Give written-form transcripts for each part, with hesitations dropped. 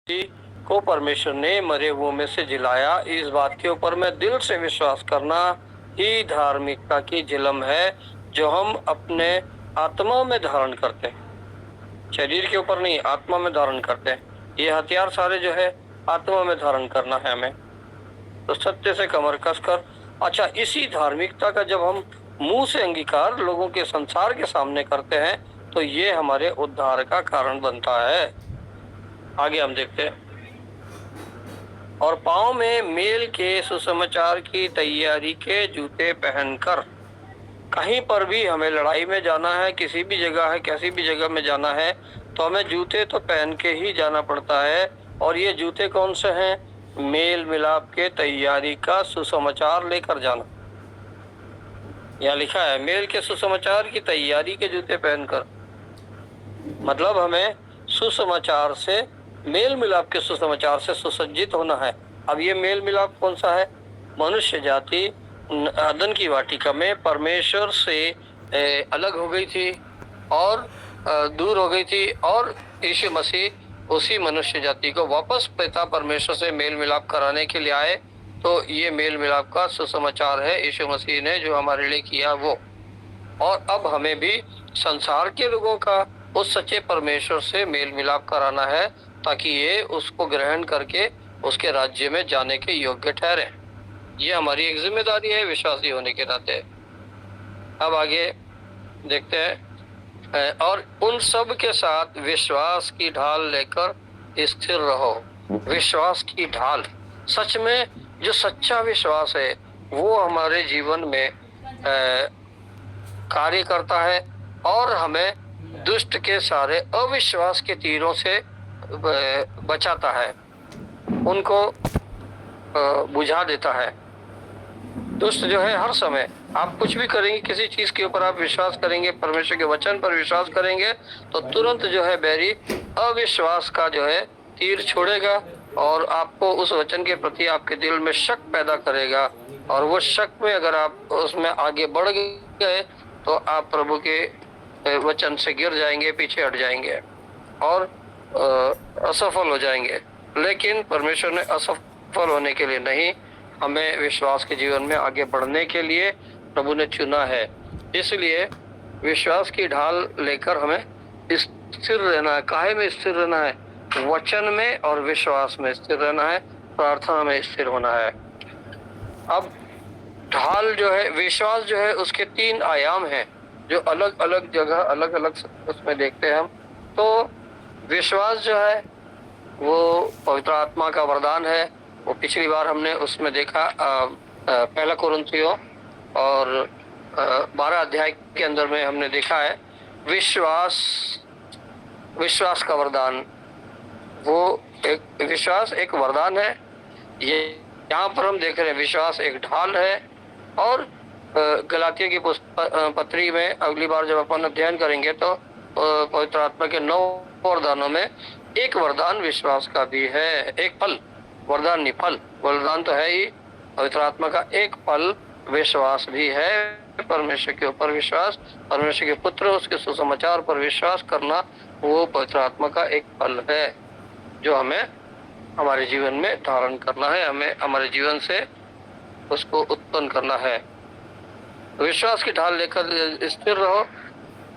को परमेश्वर ने मरे हुओं में से जिलाया, इस बात के ऊपर मैं दिल से विश्वास करना ही धार्मिकता की झिलम है, जो हम अपने आत्मा में धारण करते हैं। शरीर के ऊपर नहीं, आत्मा में धारण करते हैं। ये हथियार सारे जो है आत्मा में धारण करना है हमें, तो सत्य से कमर कसकर। अच्छा, इसी धार्मिकता का जब हम मुंह से अंगीकार लोगों के संसार के सामने करते हैं, तो ये हमारे उद्धार का कारण बनता है। आगे हम देखते हैं। और पाँव में मेल के सुसमाचार की तैयारी के जूते पहनकर, कहीं पर भी हमें लड़ाई में जाना है, किसी भी जगह है, कैसी भी जगह में जाना है, तो हमें जूते तो पहन के ही जाना पड़ता है। और ये जूते कौन से हैं? मेल मिलाप के तैयारी का सुसमाचार लेकर जाना। यहाँ लिखा है मेल के सुसमाचार की तैयारी के जूते पहनकर, मतलब हमें सुसमाचार से, मेल मिलाप के सुसमाचार से सुसज्जित होना है। अब ये मेल मिलाप कौन सा है? मनुष्य जाति अदन की वाटिका में परमेश्वर से अलग हो गई थी और दूर हो गई थी, और यीशु मसीह उसी मनुष्य जाति को वापस पिता परमेश्वर से मेल मिलाप कराने के लिए आए। तो ये मेल मिलाप का सुसमाचार है यीशु मसीह ने जो हमारे लिए किया वो। और अब हमें भी संसार के लोगों का उस सच्चे परमेश्वर से मेल मिलाप कराना है, ताकि ये उसको ग्रहण करके उसके राज्य में जाने के योग्य ठहरे। ये हमारी एक जिम्मेदारी है विश्वासी होने के नाते। अब आगे देखते हैं। और उन सब के साथ विश्वास की ढाल लेकर स्थिर रहो। विश्वास की ढाल, सच में जो सच्चा विश्वास है वो हमारे जीवन में कार्य करता है और हमें दुष्ट के सारे अविश्वास के तीरों से बचाता है, उनको बुझा देता है। दुष्ट जो है हर समय, आप कुछ भी करेंगे, किसी चीज के ऊपर आप विश्वास करेंगे, परमेश्वर के वचन पर विश्वास करेंगे, तो तुरंत जो है बैरी अविश्वास का जो है तीर छोड़ेगा और आपको उस वचन के प्रति आपके दिल में शक पैदा करेगा। और वो शक में अगर आप उसमें आगे बढ़ गए तो आप प्रभु के वचन से गिर जाएंगे, पीछे हट जाएंगे और असफल हो जाएंगे। लेकिन परमेश्वर ने असफल होने के लिए नहीं, हमें विश्वास के जीवन में आगे बढ़ने के लिए प्रभु ने चुना है। इसलिए विश्वास की ढाल लेकर हमें स्थिर रहना है। काहे में स्थिर रहना है? वचन में और विश्वास में स्थिर रहना है, प्रार्थना में स्थिर होना है। अब ढाल जो है, विश्वास जो है, उसके 3 आयाम हैं जो अलग अलग जगह अलग अलग उसमें देखते हैं हम। तो विश्वास जो है वो पवित्र आत्मा का वरदान है। वो पिछली बार हमने उसमें देखा पहला कुरिन्थियों और 12 अध्याय के अंदर में हमने देखा है विश्वास का वरदान। वो एक विश्वास एक वरदान है। ये यहाँ पर हम देख रहे हैं विश्वास एक ढाल है। और गलातिया की पत्री में अगली बार जब अपन अध्ययन करेंगे तो पवित्र आत्मा के 9 वरदानों में एक वरदान विश्वास का भी है। एक फल, वरदान नहीं, फल। वरदान तो है ही, पवित्र आत्मा का एक फल विश्वास भी है। परमेश्वर के ऊपर विश्वास, परमेश्वर के पुत्र, उसके सुसमाचार पर विश्वास करना, वो पवित्र आत्मा का एक फल है जो हमें हमारे जीवन में धारण करना है, हमें हमारे जीवन से उसको उत्पन्न करना है। विश्वास की ढाल लेकर स्थिर रहो,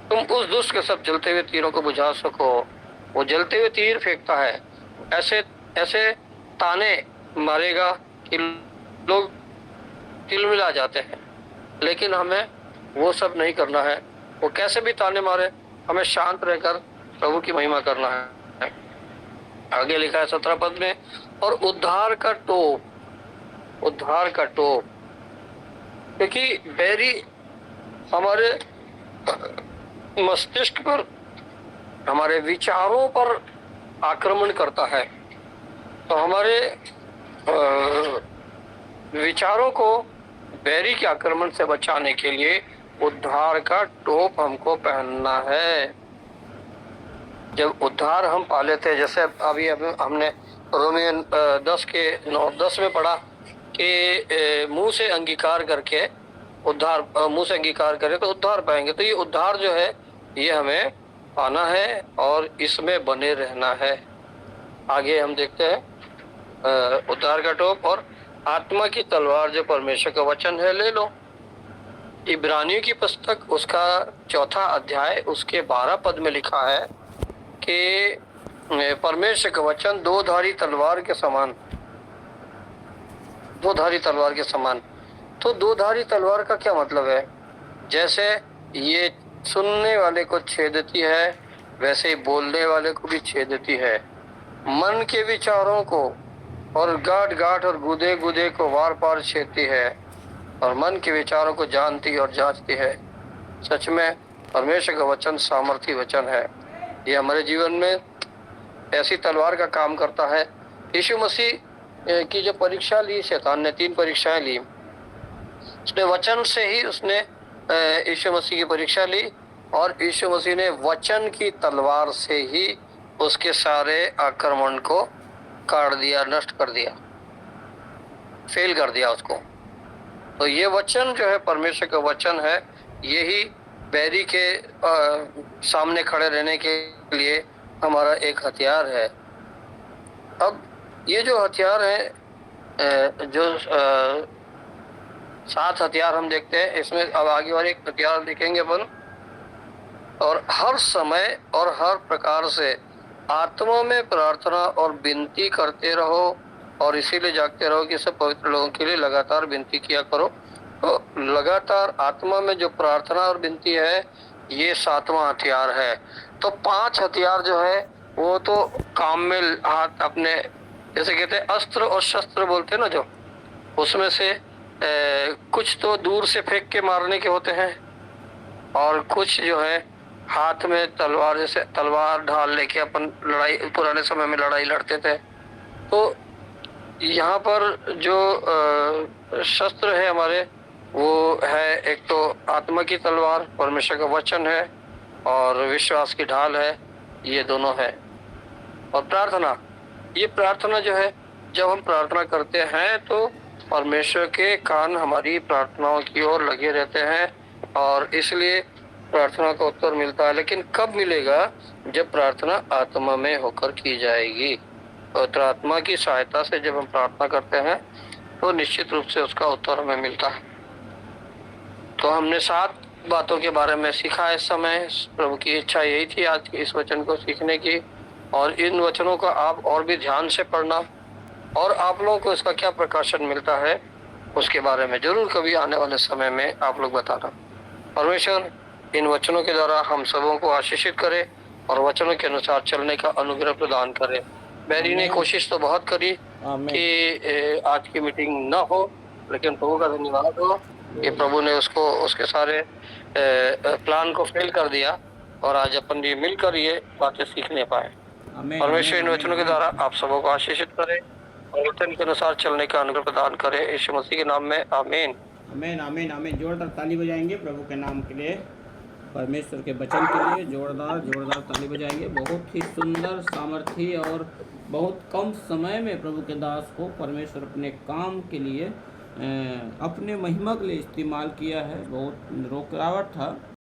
तुम उस दुष्ट के सब जलते हुए तीरों को बुझा सको। वो जलते हुए तीर फेंकता है, ऐसे ऐसे ताने मारेगा कि लोग तिलमिला जाते हैं, लेकिन हमें वो सब नहीं करना है। वो कैसे भी ताने मारे, हमें शांत रहकर प्रभु की महिमा करना है। आगे लिखा है 17 पद में, और उद्धार का टोप, उद्धार का टोप, क्योंकि बैरी हमारे मस्तिष्क पर, हमारे विचारों पर आक्रमण करता है। तो हमारे विचारों को बैरी के आक्रमण से बचाने के लिए उद्धार का टोप हमको पहनना है। जब उद्धार हम पा लेते हैं, जैसे अभी हमने रोमियन 10 के 9-10 में पढ़ा कि मुंह से अंगीकार करके उद्धार, मुंह से अंगीकार करें तो उद्धार पाएंगे। तो ये उद्धार जो है ये हमें पाना है और इसमें बने रहना है। आगे हम देखते हैं उद्धार का टोप और आत्मा की तलवार जो परमेश्वर का वचन है ले लो। इब्रानियों की पुस्तक उसका 4 अध्याय उसके 12 पद में लिखा है कि परमेश्वर का वचन दो धारी तलवार के समान, दो धारी तलवार के समान। तो दो धारी तलवार का क्या मतलब है? जैसे ये सुनने वाले को छेदती है, वैसे ही बोलने वाले को भी छेदती है, मन के विचारों को और गांठ गांठ और गुदे गुदे को वार पार छेदती है और मन के विचारों को जानती और जांचती है। सच में परमेश्वर का वचन सामर्थी वचन है। ये हमारे जीवन में ऐसी तलवार का काम करता है। यीशु मसीह की जो परीक्षा ली शैतान ने, 3 परीक्षाएं ली, उसने वचन से ही उसने यीशु मसीह की परीक्षा ली और यीशु मसीह ने वचन की तलवार से ही उसके सारे आक्रमण को काट दिया, नष्ट कर दिया, फेल कर दिया उसको। तो ये वचन जो है परमेश्वर का वचन है, यही बैरी के सामने खड़े रहने के लिए हमारा एक हथियार है। अब ये जो हथियार है, जो 7 हथियार हम देखते हैं, इसमें अब आगे और एक हथियार देखेंगे अपन। और हर समय और हर प्रकार से आत्मा में प्रार्थना और विनती करते रहो और इसीलिए जागते रहो कि सब पवित्र लोगों के लिए लगातार विनती किया करो। तो लगातार आत्मा में जो प्रार्थना और विनती है, ये 7वां हथियार है। तो 5 हथियार जो है वो तो काम में हाथ अपने, जैसे कहते हैं अस्त्र और शस्त्र बोलते हैं ना, जो उसमें से कुछ तो दूर से फेंक के मारने के होते हैं और कुछ जो है हाथ में तलवार, जैसे तलवार ढाल लेके अपन लड़ाई, पुराने समय में लड़ाई लड़ते थे। तो यहाँ पर जो शस्त्र है हमारे, वो है एक तो आत्मा की तलवार, परमेश्वर का वचन है और विश्वास की ढाल है, ये दोनों है। और प्रार्थना, ये प्रार्थना जो है, जब हम प्रार्थना करते हैं तो परमेश्वर के कान हमारी प्रार्थनाओं की ओर लगे रहते हैं और इसलिए प्रार्थना का उत्तर मिलता है। लेकिन कब मिलेगा? जब प्रार्थना आत्मा में होकर की जाएगी। पवित्र आत्मा की सहायता से जब हम प्रार्थना करते हैं तो निश्चित रूप से उसका उत्तर हमें मिलता है। तो हमने 7 बातों के बारे में सीखा इस समय। प्रभु की इच्छा यही थी आज इस वचन को सीखने की, और इन वचनों का आप और भी ध्यान से पढ़ना और आप लोगों को इसका क्या प्रकाशन मिलता है उसके बारे में जरूर कभी आने वाले समय में आप लोग बताना। परमेश्वर इन वचनों के द्वारा हम सबों को आशीषित करे और वचनों के अनुसार चलने का अनुग्रह प्रदान करे। मैरी ने कोशिश तो बहुत करी कि आज की मीटिंग न हो, लेकिन प्रभु का धन्यवाद हो कि प्रभु ने उसको, उसके सारे प्लान को फेल कर दिया और आज अपन ये मिलकर ये बातें सीखने पाए। परमेश्वर इन वचनों के द्वारा आप सबों को आशीषित करे और वचन के अनुसार चलने का अनुग्रह प्रदान करे। यीशु मसीह के नाम में आमीन। आमीन आमीन आमीन। जोरदार ताली बजाएंगे प्रभु के नाम के लिए, परमेश्वर के वचन के लिए जोरदार ताली बजाएंगे। बहुत ही सुंदर, सामर्थी और बहुत कम समय में प्रभु के दास को परमेश्वर अपने काम के लिए, अपने महिमा के लिए इस्तेमाल किया है। बहुत रुकावट था